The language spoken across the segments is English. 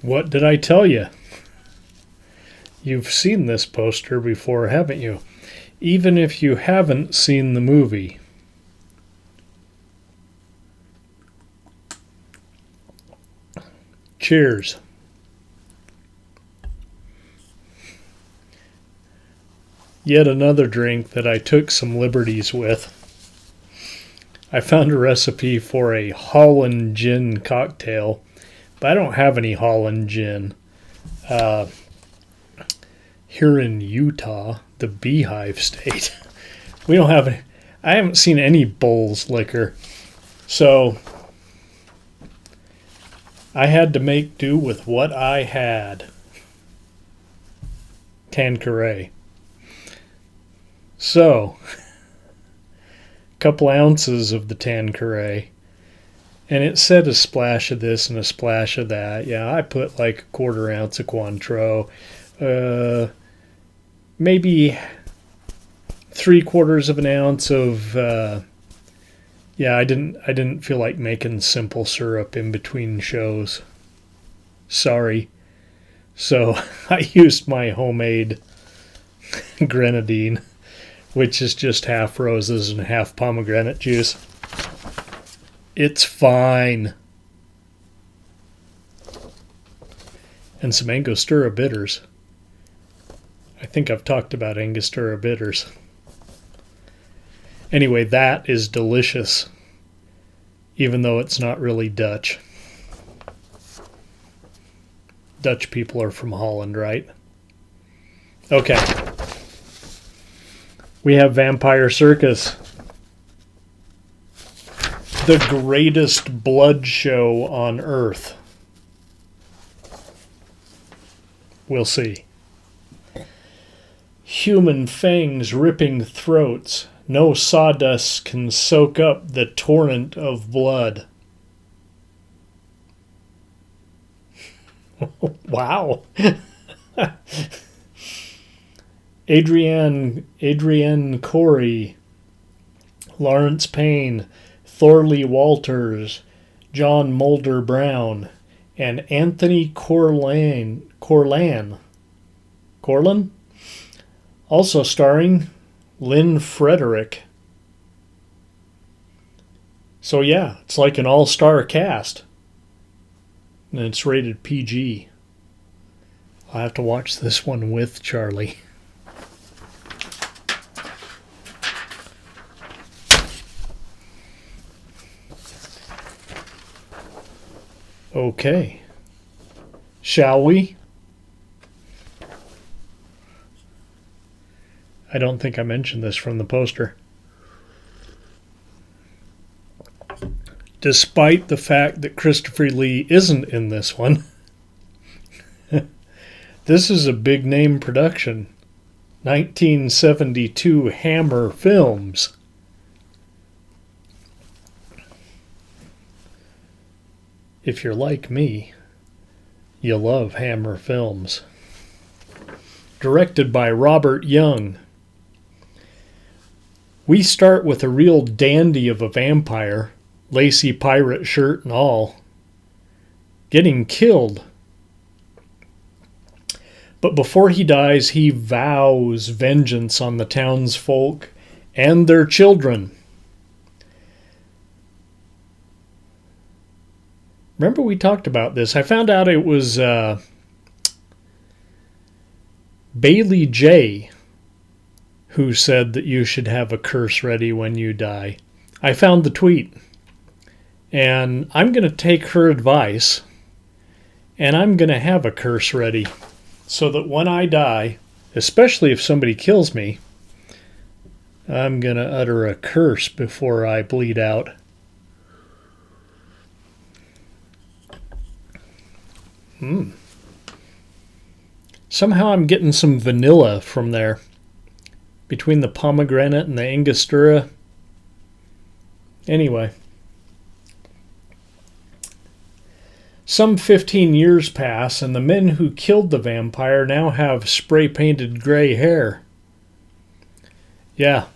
What did I tell you? You've seen this poster before, haven't you? Even if you haven't seen the movie. Cheers. Yet another drink that I took some liberties with. I found a recipe for a Holland gin cocktail, but I don't have any Holland gin. Here in Utah, the Beehive State, we don't have any. I haven't seen any Bull's liquor, so I had to make do with what I had. Tanqueray. So, a couple ounces of the Tanqueray, and it said a splash of this and a splash of that. Yeah, I put like a quarter ounce of Cointreau, maybe 3/4 of an ounce of. I didn't feel like making simple syrup in between shows. Sorry. So I used my homemade grenadine, which is just half roses and half pomegranate juice. It's fine. And some Angostura bitters. I think I've talked about Angostura bitters. Anyway, that is delicious, even though it's not really Dutch. Dutch people are from Holland, right? Okay. We have Vampire Circus. The greatest blood show on earth. We'll see. Human fangs ripping throats. No sawdust can soak up the torrent of blood. Wow. Adrienne Corey, Lawrence Payne, Thorley Walters, John Mulder Brown, and Anthony Corlan. Also starring Lynn Frederick. So yeah, it's like an all-star cast. And it's rated PG. I'll have to watch this one with Charlie. Okay. Shall we? I don't think I mentioned this from the poster. Despite the fact that Christopher Lee isn't in this one, this is a big name production. 1972 Hammer Films. If you're like me, you love Hammer Films. Directed by Robert Young. We start with a real dandy of a vampire, lacy pirate shirt and all, getting killed. But before he dies, he vows vengeance on the townsfolk and their children. Remember we talked about this. I found out it was Bailey J. who said that you should have a curse ready when you die. I found the tweet. And I'm going to take her advice. And I'm going to have a curse ready. So that when I die, especially if somebody kills me, I'm going to utter a curse before I bleed out. Somehow I'm getting some vanilla from there. Between the pomegranate and the Angostura. Anyway. Some 15 years pass, and the men who killed the vampire now have spray-painted gray hair. Yeah,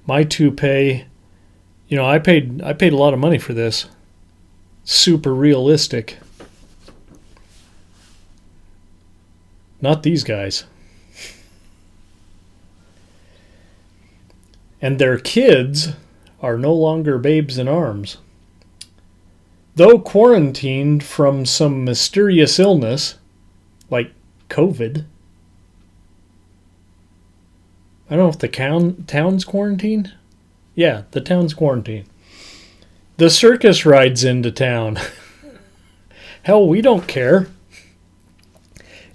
my toupee. You know, I paid a lot of money for this. Super realistic. Not these guys. And their kids are no longer babes in arms. Though quarantined from some mysterious illness, like COVID. I don't know if the town's quarantined. Yeah, the town's quarantined. The circus rides into town. Hell, we don't care.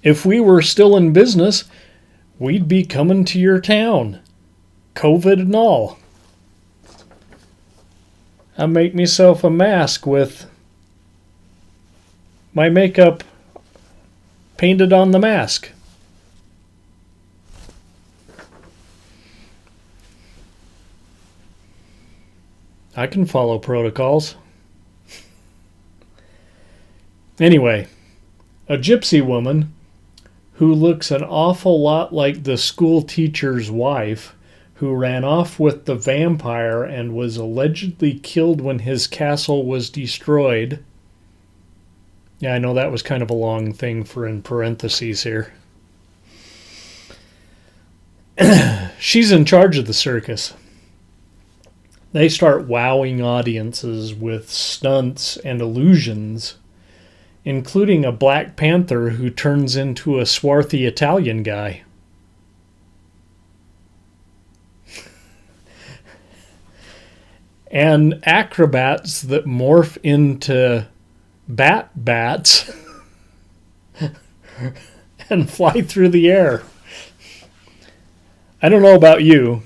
If we were still in business, we'd be coming to your town. COVID and all. I make myself a mask with my makeup painted on the mask. I can follow protocols. Anyway, a gypsy woman who looks an awful lot like the school teacher's wife who ran off with the vampire and was allegedly killed when his castle was destroyed. Yeah, I know that was kind of a long thing for in parentheses here. She's in charge of the circus. They start wowing audiences with stunts and illusions, including a Black Panther who turns into a swarthy Italian guy. And acrobats that morph into bats and fly through the air. I don't know about you,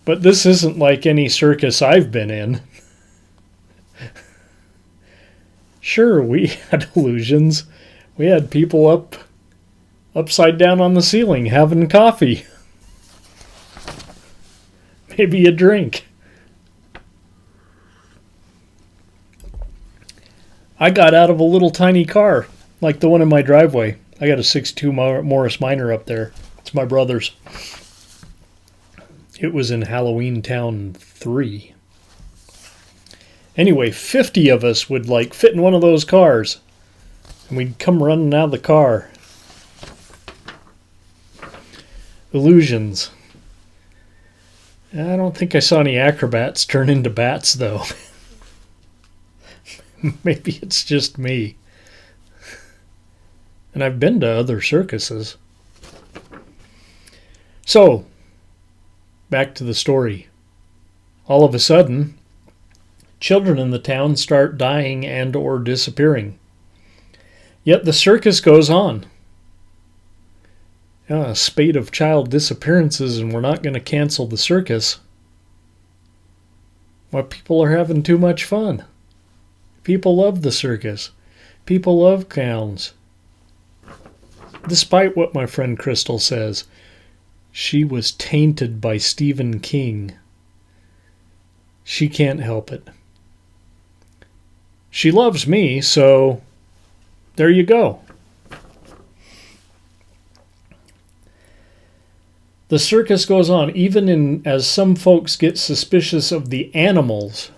but this isn't like any circus I've been in. Sure, we had illusions. We had people upside down on the ceiling having coffee. Maybe a drink. I got out of a little tiny car, like the one in my driveway. I got a 6'2 Morris Minor up there. It's my brother's. It was in Halloween Town 3. Anyway, 50 of us would fit in one of those cars. And we'd come running out of the car. Illusions. I don't think I saw any acrobats turn into bats, though. Maybe it's just me. And I've been to other circuses. So, back to the story. All of a sudden, children in the town start dying and or disappearing. Yet the circus goes on. A spate of child disappearances and we're not going to cancel the circus. Well, people are having too much fun. People love the circus. People love clowns. Despite what my friend Crystal says, she was tainted by Stephen King. She can't help it. She loves me, so there you go. The circus goes on, even as some folks get suspicious of the animals.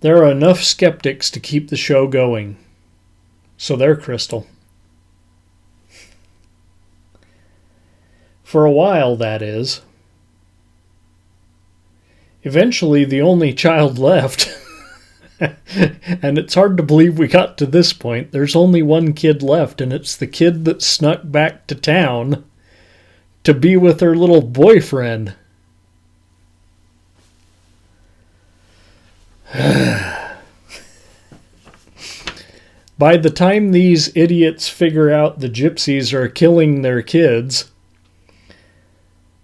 There are enough skeptics to keep the show going. So there, Crystal. For a while, that is. Eventually, the only child left, and it's hard to believe we got to this point, there's only one kid left, and it's the kid that snuck back to town to be with her little boyfriend. By the time these idiots figure out the gypsies are killing their kids,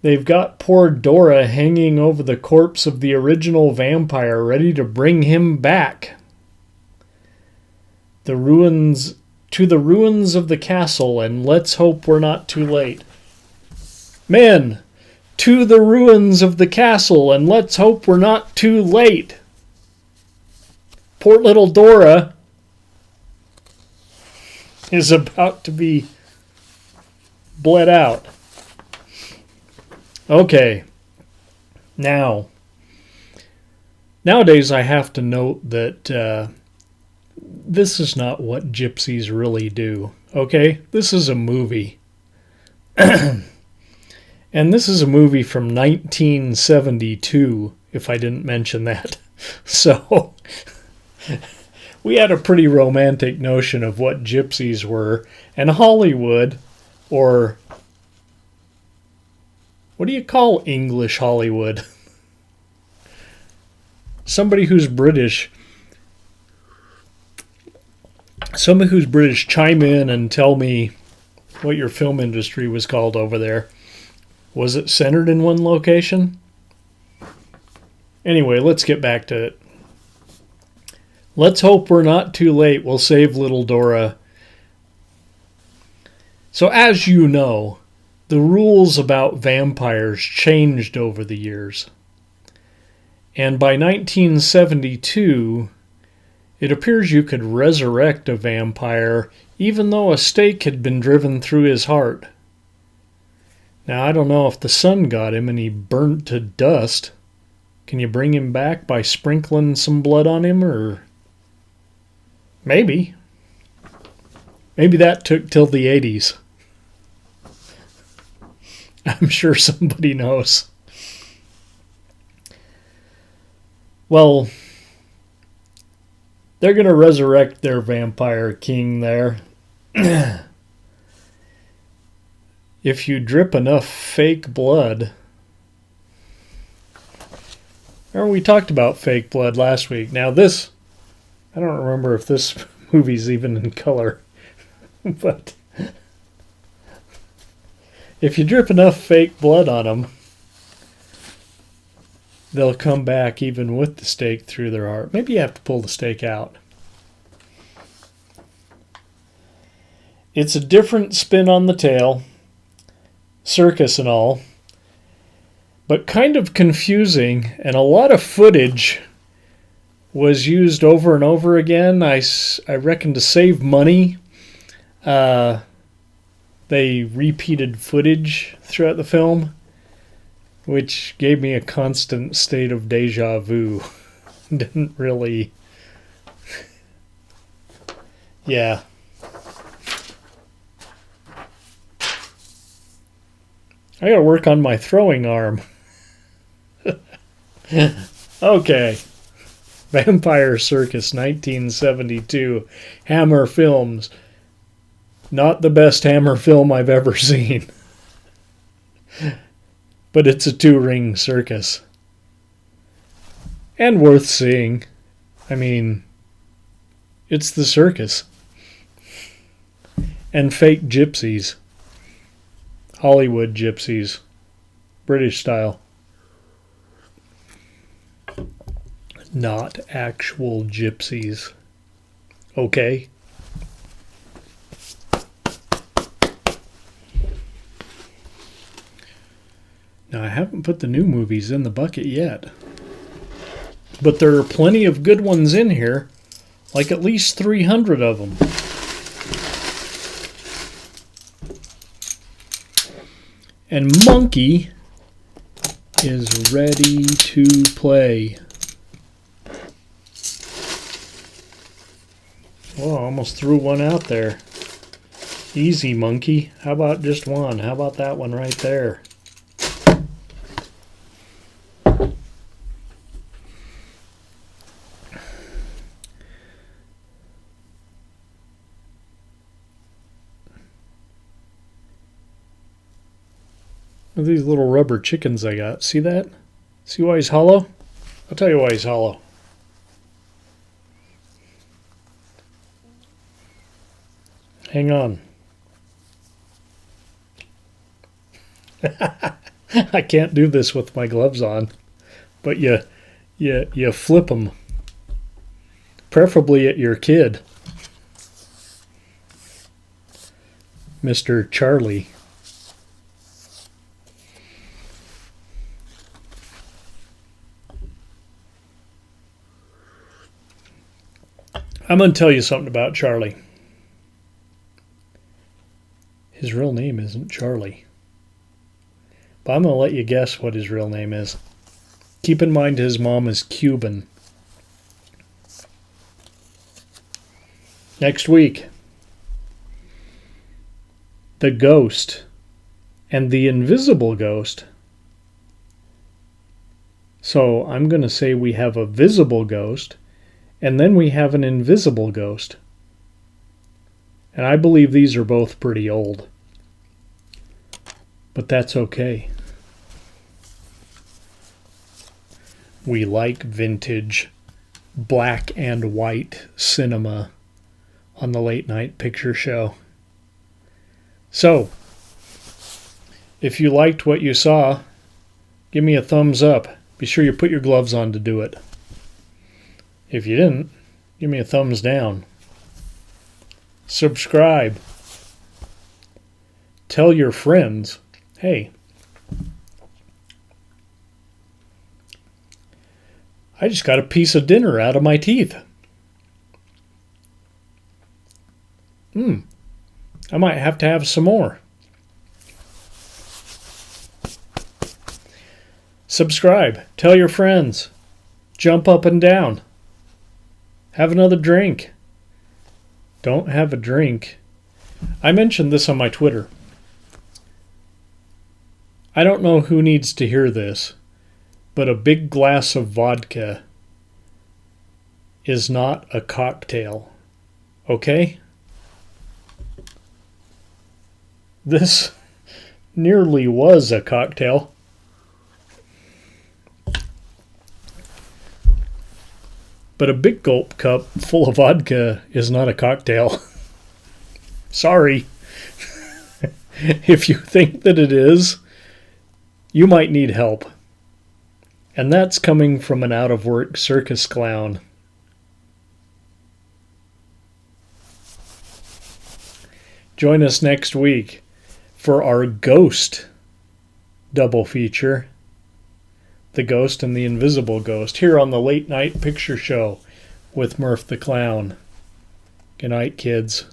they've got poor Dora hanging over the corpse of the original vampire, ready to bring him back. To the ruins of the castle, and let's hope we're not too late. Men, to the ruins of the castle, and let's hope we're not too late. Poor little Dora is about to be bled out. Okay. Nowadays I have to note that this is not what gypsies really do. Okay? This is a movie. And this is a movie from 1972, if I didn't mention that. So, we had a pretty romantic notion of what gypsies were. And Hollywood, or what do you call English Hollywood? Somebody who's British. Somebody who's British, chime in and tell me what your film industry was called over there. Was it centered in one location? Anyway, let's get back to it. Let's hope we're not too late. We'll save little Dora. So as you know, the rules about vampires changed over the years. And by 1972, it appears you could resurrect a vampire even though a stake had been driven through his heart. Now, I don't know if the sun got him and he burnt to dust. Can you bring him back by sprinkling some blood on him, or... Maybe. Maybe that took till the 80s. I'm sure somebody knows. Well, they're going to resurrect their vampire king there. If you drip enough fake blood... Remember we talked about fake blood last week. Now this... I don't remember if this movie's even in color. But... if you drip enough fake blood on them, they'll come back even with the stake through their heart. Maybe you have to pull the stake out. It's a different spin on the tale. Circus and all. But kind of confusing, and a lot of footage was used over and over again. I reckon to save money, they repeated footage throughout the film, which gave me a constant state of deja vu. Didn't really... Yeah. I gotta work on my throwing arm. Okay. Vampire Circus, 1972. Hammer Films. Not the best Hammer film I've ever seen. But it's a 2-ring circus. And worth seeing. I mean, it's the circus. And fake gypsies. Hollywood gypsies. British style. Not actual gypsies. Okay? Now, I haven't put the new movies in the bucket yet. But there are plenty of good ones in here. Like at least 300 of them. And Monkey is ready to play. Whoa, almost threw one out there. Easy, Monkey. How about just one? How about that one right there? Look at these little rubber chickens I got. See that? See why he's hollow? I'll tell you why he's hollow. Hang on. I can't do this with my gloves on. But you flip them. Preferably at your kid. Mr. Charlie. I'm going to tell you something about Charlie. His real name isn't Charlie. But I'm going to let you guess what his real name is. Keep in mind his mom is Cuban. Next week. the ghost and the invisible ghost. So I'm going to say we have a visible ghost, and then we have an invisible ghost. And I believe these are both pretty old. But that's okay. We like vintage black and white cinema on the late night picture show. So, if you liked what you saw, give me a thumbs up. Be sure you put your gloves on to do it. If you didn't, give me a thumbs down. Subscribe. Tell your friends, hey, I just got a piece of dinner out of my teeth. I might have to have some more. Subscribe. Tell your friends. Jump up and down. Have another drink. Don't have a drink. I mentioned this on my Twitter. I don't know who needs to hear this, but a big glass of vodka is not a cocktail. Okay? This nearly was a cocktail. But a big gulp cup full of vodka is not a cocktail. Sorry. If you think that it is, you might need help. And that's coming from an out-of-work circus clown. Join us next week for our Ghost double feature. The Ghost and the Invisible Ghost, here on the Late Night Picture Show with Murph the Clown. Good night, kids.